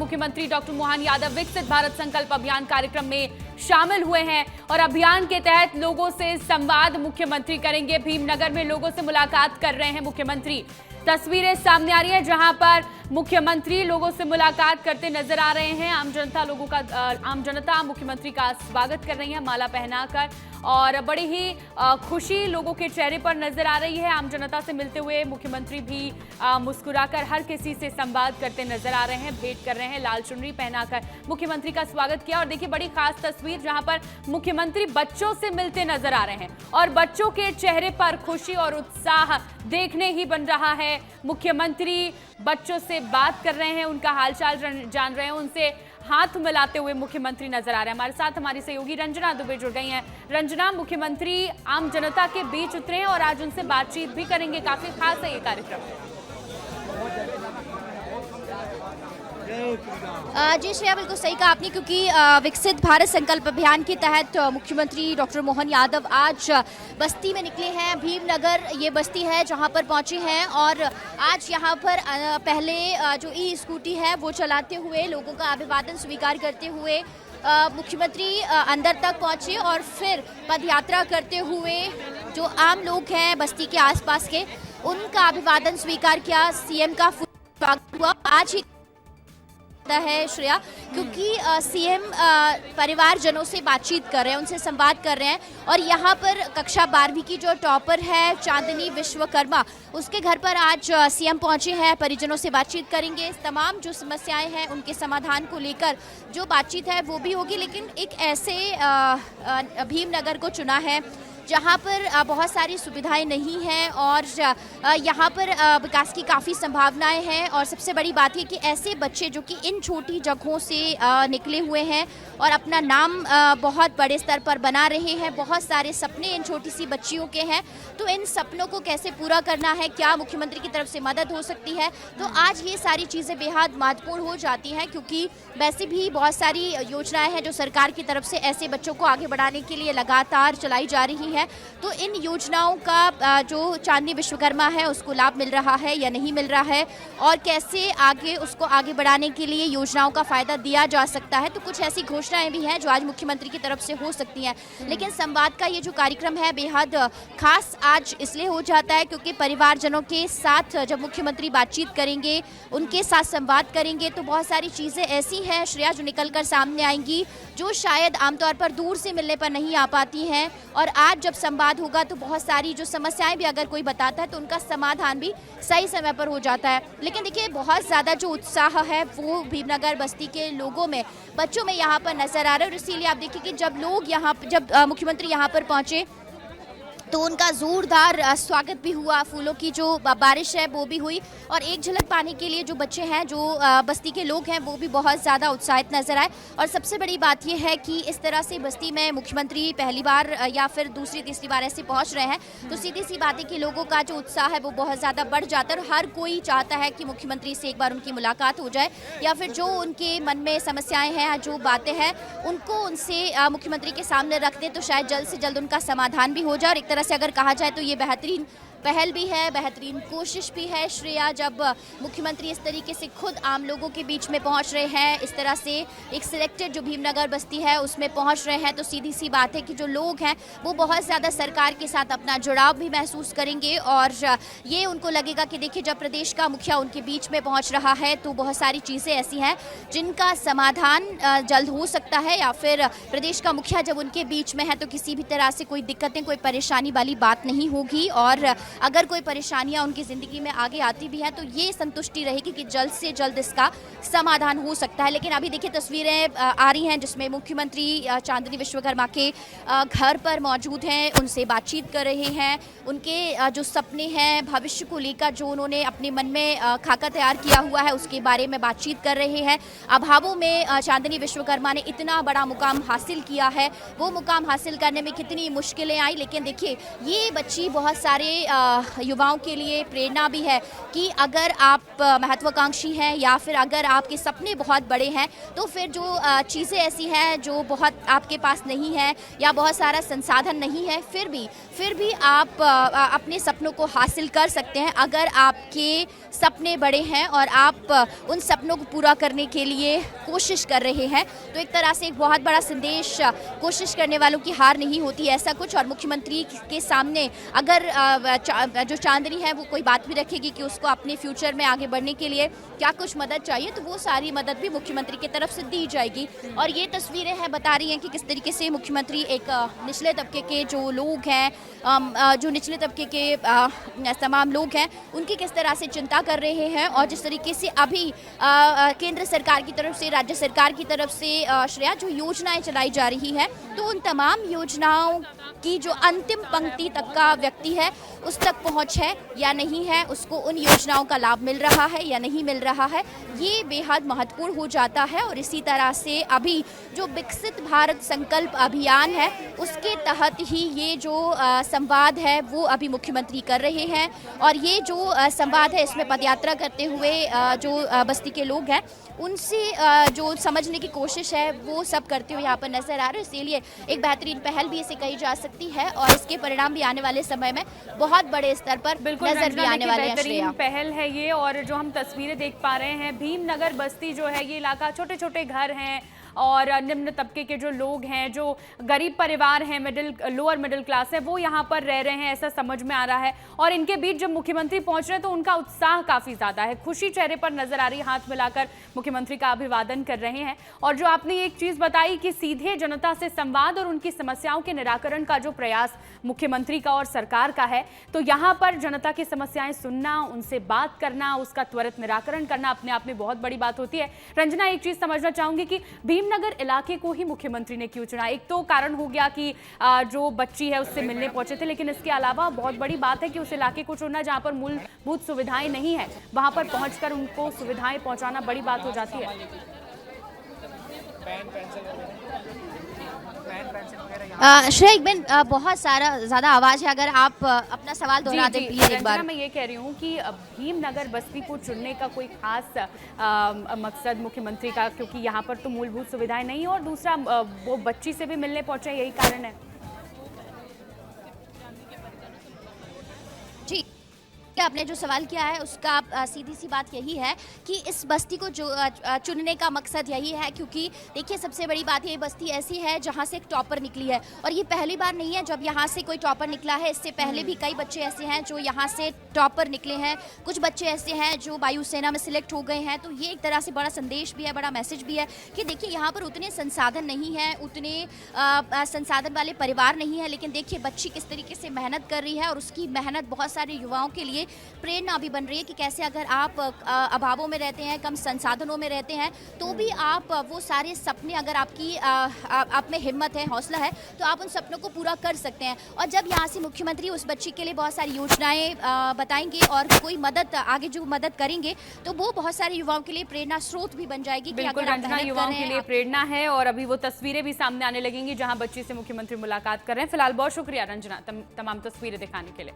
मुख्यमंत्री डॉक्टर मोहन यादव विकसित भारत संकल्प अभियान कार्यक्रम में शामिल हुए हैं और अभियान के तहत लोगों से संवाद मुख्यमंत्री करेंगे। भीमनगर में लोगों से मुलाकात कर रहे हैं मुख्यमंत्री। तस्वीरें सामने आ रही है जहां पर मुख्यमंत्री लोगों से मुलाकात करते नजर आ रहे हैं। आम जनता मुख्यमंत्री का स्वागत कर रही है माला पहनाकर और बड़ी ही खुशी लोगों के चेहरे पर नजर आ रही है। आम जनता से मिलते हुए मुख्यमंत्री भी मुस्कुराकर हर किसी से संवाद करते नजर आ रहे हैं, भेंट कर रहे हैं। लाल चुनरी पहनाकर मुख्यमंत्री का स्वागत किया और देखिए बड़ी खास तस्वीर जहां पर मुख्यमंत्री बच्चों से मिलते नजर आ रहे हैं और बच्चों के चेहरे पर खुशी और उत्साह देखने ही बन रहा है। मुख्यमंत्री बच्चों से बात कर रहे हैं, उनका हालचाल जान रहे हैं, उनसे हाथ मिलाते हुए मुख्यमंत्री नजर आ रहे हैं। हमारे साथ हमारी सहयोगी रंजना दुबे जुड़ गई हैं। रंजना, मुख्यमंत्री आम जनता के बीच उतरे हैं और आज उनसे बातचीत भी करेंगे, काफी खास है ये कार्यक्रम। जी श्रेया, बिल्कुल सही कहा आपने, क्योंकि विकसित भारत संकल्प अभियान के तहत मुख्यमंत्री डॉक्टर मोहन यादव आज बस्ती में निकले हैं। भीमनगर ये बस्ती है जहां पर पहुंचे हैं और आज यहां पर पहले जो ई स्कूटी है वो चलाते हुए लोगों का अभिवादन स्वीकार करते हुए मुख्यमंत्री अंदर तक पहुंचे और फिर पदयात्रा करते हुए जो आम लोग हैं बस्ती के आसपास के उनका अभिवादन स्वीकार किया। सीएम का स्वागत हुआ आज ही है श्रेया, क्योंकि सीएम परिवारजनों से बातचीत कर रहे हैं, उनसे संवाद कर रहे हैं और यहाँ पर कक्षा 12वीं की जो टॉपर है चांदनी विश्वकर्मा, उसके घर पर आज सीएम पहुंचे हैं, परिजनों से बातचीत करेंगे। तमाम जो समस्याएं हैं उनके समाधान को लेकर जो बातचीत है वो भी होगी, लेकिन एक ऐसे भीमनगर को चुना है जहाँ पर बहुत सारी सुविधाएं नहीं हैं और यहाँ पर विकास की काफ़ी संभावनाएं हैं। और सबसे बड़ी बात है कि ऐसे बच्चे जो कि इन छोटी जगहों से निकले हुए हैं और अपना नाम बहुत बड़े स्तर पर बना रहे हैं, बहुत सारे सपने इन छोटी सी बच्चियों के हैं, तो इन सपनों को कैसे पूरा करना है, क्या मुख्यमंत्री की तरफ से मदद हो सकती है। तो आज ये सारी चीज़ें बेहद महत्वपूर्ण हो जाती हैं, क्योंकि वैसे भी बहुत सारी योजनाएं हैं जो सरकार की तरफ से ऐसे बच्चों को आगे बढ़ाने के लिए लगातार चलाई जा रही है। तो इन योजनाओं का जो चांदनी विश्वकर्मा है उसको लाभ मिल रहा है या नहीं मिल रहा है और कैसे आगे उसको आगे बढ़ाने के लिए योजनाओं का फायदा दिया जा सकता है, तो कुछ ऐसी घोषणाएं भी हैं जो आज मुख्यमंत्री की तरफ से हो सकती हैं। लेकिन संवाद का ये जो कार्यक्रम है बेहद खास आज इसलिए हो जाता है क्योंकि परिवारजनों के साथ जब मुख्यमंत्री बातचीत करेंगे, उनके साथ संवाद करेंगे, तो बहुत सारी चीज़ें ऐसी हैं श्रेया जो निकल कर सामने आएंगी जो शायद आमतौर पर दूर से मिलने पर नहीं आ पाती हैं। और आज जब संवाद होगा तो बहुत सारी जो समस्याएं भी अगर कोई बताता है तो उनका समाधान भी सही समय पर हो जाता है। लेकिन देखिए बहुत ज़्यादा जो उत्साह है वो भीमनगर बस्ती के लोगों में, बच्चों में यहाँ पर नजर आ रहा है और इसीलिए आप देखिए कि जब मुख्यमंत्री यहाँ पर पहुँचे तो उनका जोरदार स्वागत भी हुआ, फूलों की जो बारिश है वो भी हुई और एक झलक पाने के लिए जो बच्चे हैं, जो बस्ती के लोग हैं वो भी बहुत ज़्यादा उत्साहित नजर आए। और सबसे बड़ी बात ये है कि इस तरह से बस्ती में मुख्यमंत्री पहली बार या फिर दूसरी तीसरी बार ऐसे पहुंच रहे हैं तो सीधी सी बात है कि लोगों का जो उत्साह है वो बहुत ज़्यादा बढ़ जाता है और हर कोई चाहता है कि मुख्यमंत्री से एक बार उनकी मुलाकात हो जाए या फिर जो उनके मन में समस्याएँ हैं, जो बातें हैं, उनको उनसे मुख्यमंत्री के सामने रख दें तो शायद जल्द से जल्द उनका समाधान भी हो जाए। और एक तरह से अगर कहा जाए तो ये बेहतरीन पहल भी है, बेहतरीन कोशिश भी है श्रेया, जब मुख्यमंत्री इस तरीके से खुद आम लोगों के बीच में पहुंच रहे हैं, इस तरह से एक सिलेक्टेड जो भीमनगर बस्ती है उसमें पहुंच रहे हैं, तो सीधी सी बात है कि जो लोग हैं वो बहुत ज़्यादा सरकार के साथ अपना जुड़ाव भी महसूस करेंगे और ये उनको लगेगा कि देखिए जब प्रदेश का मुखिया उनके बीच में पहुँच रहा है तो बहुत सारी चीज़ें ऐसी हैं जिनका समाधान जल्द हो सकता है या फिर प्रदेश का मुखिया जब उनके बीच में है तो किसी भी तरह से कोई दिक्कतें, कोई परेशानी वाली बात नहीं होगी और अगर कोई परेशानियां उनकी ज़िंदगी में आगे आती भी हैं तो ये संतुष्टि रहेगी कि जल्द से जल्द इसका समाधान हो सकता है। लेकिन अभी देखिए तस्वीरें आ रही हैं जिसमें मुख्यमंत्री चांदनी विश्वकर्मा के घर पर मौजूद हैं, उनसे बातचीत कर रहे हैं, उनके जो सपने हैं भविष्य को लेकर जो उन्होंने अपने मन में खाका तैयार किया हुआ है उसके बारे में बातचीत कर रहे हैं। अभावों में चांदनी विश्वकर्मा ने इतना बड़ा मुकाम हासिल किया है, वो मुकाम हासिल करने में कितनी मुश्किलें आई, लेकिन देखिए ये बच्ची बहुत सारे युवाओं के लिए प्रेरणा भी है कि अगर आप महत्वाकांक्षी हैं या फिर अगर आपके सपने बहुत बड़े हैं तो फिर जो चीज़ें ऐसी हैं जो बहुत आपके पास नहीं है या बहुत सारा संसाधन नहीं है, फिर भी आप अपने सपनों को हासिल कर सकते हैं अगर आपके सपने बड़े हैं और आप उन सपनों को पूरा करने के लिए कोशिश कर रहे हैं। तो एक तरह से एक बहुत बड़ा संदेश, कोशिश करने वालों की हार नहीं होती, ऐसा कुछ। और मुख्यमंत्री के सामने अगर जो चांदनी है वो कोई बात भी रखेगी कि उसको अपने फ्यूचर में आगे बढ़ने के लिए क्या कुछ मदद चाहिए, तो वो सारी मदद भी मुख्यमंत्री की तरफ से दी जाएगी। और ये तस्वीरें हैं बता रही हैं कि किस तरीके से मुख्यमंत्री एक निचले तबके के जो लोग हैं, जो निचले तबके के तमाम लोग हैं, उनकी किस तरह से चिंता कर रहे हैं। और जिस तरीके से अभी केंद्र सरकार की तरफ से, राज्य सरकार की तरफ से श्रेया जो योजनाएं चलाई जा रही है, तो उन तमाम योजनाओं की जो अंतिम पंक्ति तक का व्यक्ति है उस तक पहुंच है या नहीं है, उसको उन योजनाओं का लाभ मिल रहा है या नहीं मिल रहा है, ये बेहद महत्वपूर्ण हो जाता है। और इसी तरह से अभी जो विकसित भारत संकल्प अभियान है उसके तहत ही ये जो संवाद है वो अभी मुख्यमंत्री कर रहे हैं। और ये जो संवाद है इसमें पदयात्रा करते हुए जो बस्ती के लोग हैं उनसे जो समझने की कोशिश है वो सब करते हुए यहाँ पर नजर आ रहे हैं। इसीलिए एक बेहतरीन पहल भी इसे कही जा सकती है और इसके परिणाम भी आने वाले समय में बहुत बड़े स्तर पर नजर भी आने वाले हैं। बेहतरीन पहल है ये। और जो हम तस्वीरें देख पा रहे हैं, भीमनगर बस्ती जो है ये इलाका, छोटे छोटे घर हैं और निम्न तबके के जो लोग हैं, जो गरीब परिवार हैं, लोअर मिडिल क्लास है, वो यहाँ पर रह रहे हैं, ऐसा समझ में आ रहा है। और इनके बीच जब मुख्यमंत्री पहुंच रहे हैं तो उनका उत्साह काफ़ी ज़्यादा है, खुशी चेहरे पर नजर आ रही है, हाथ मिलाकर मुख्यमंत्री का अभिवादन कर रहे हैं। और जो आपने एक चीज़ बताई कि सीधे जनता से संवाद और उनकी समस्याओं के निराकरण का जो प्रयास मुख्यमंत्री का और सरकार का है, तो यहाँ पर जनता की समस्याएं सुनना, उनसे बात करना, उसका त्वरित निराकरण करना अपने आप में बहुत बड़ी बात होती है। रंजना, एक चीज़ समझना चाहूँगी कि भीमनगर इलाके को ही मुख्यमंत्री ने क्यों चुना? एक तो कारण हो गया कि जो बच्ची है उससे मिलने पहुंचे थे, लेकिन इसके अलावा बहुत बड़ी बात है कि उस इलाके को चुनना जहां पर मूलभूत सुविधाएं नहीं है, वहां पर पहुंचकर उनको सुविधाएं पहुंचाना बड़ी बात हो जाती है। श्रेया, एक दिन बहुत ज़्यादा आवाज़ है, अगर आप अपना सवाल दोहरा दें प्लीज एक बार। मैं ये कह रही हूँ कि भीमनगर बस्ती को चुनने का कोई खास मकसद मुख्यमंत्री का, क्योंकि यहाँ पर तो मूलभूत सुविधाएं नहीं, और दूसरा वो बच्ची से भी मिलने पहुंचे, यही कारण है। जी, आपने जो सवाल किया है उसका सीधी सी बात यही है कि इस बस्ती को जो चुनने का मकसद यही है, क्योंकि देखिए सबसे बड़ी बात ये बस्ती ऐसी है जहां से एक टॉपर निकली है और ये पहली बार नहीं है जब यहां से कोई टॉपर निकला है। इससे पहले भी कई बच्चे ऐसे हैं जो यहां से टॉपर निकले हैं, कुछ बच्चे ऐसे हैं जो वायुसेना में सिलेक्ट हो गए हैं। तो ये एक तरह से बड़ा संदेश भी है, बड़ा मैसेज भी है कि देखिए यहाँ पर उतने संसाधन नहीं है, उतने संसाधन वाले परिवार नहीं है, लेकिन देखिए बच्ची किस तरीके से मेहनत कर रही है और उसकी मेहनत बहुत सारे युवाओं के लिए प्रेरणा भी बन रही है कि कैसे अगर आप अभावों में रहते हैं, कम संसाधनों में रहते हैं, तो भी आप वो सारे सपने, अगर आपकी आप में हिम्मत है, हौसला है, तो आप उन सपनों को पूरा कर सकते हैं। और जब यहाँ से मुख्यमंत्री उस बच्ची के लिए बहुत सारी योजनाएं बताएंगे और कोई मदद आगे जो मदद करेंगे, तो वो बहुत सारे युवाओं के लिए प्रेरणा स्रोत भी बन जाएगी। बिल्कुल रंजना, युवाओं के लिए प्रेरणा है और अभी वो तस्वीरें भी सामने आने लगेंगी जहाँ बच्ची से मुख्यमंत्री मुलाकात कर रहे हैं। फिलहाल बहुत शुक्रिया रंजना तमाम तस्वीरें दिखाने के लिए।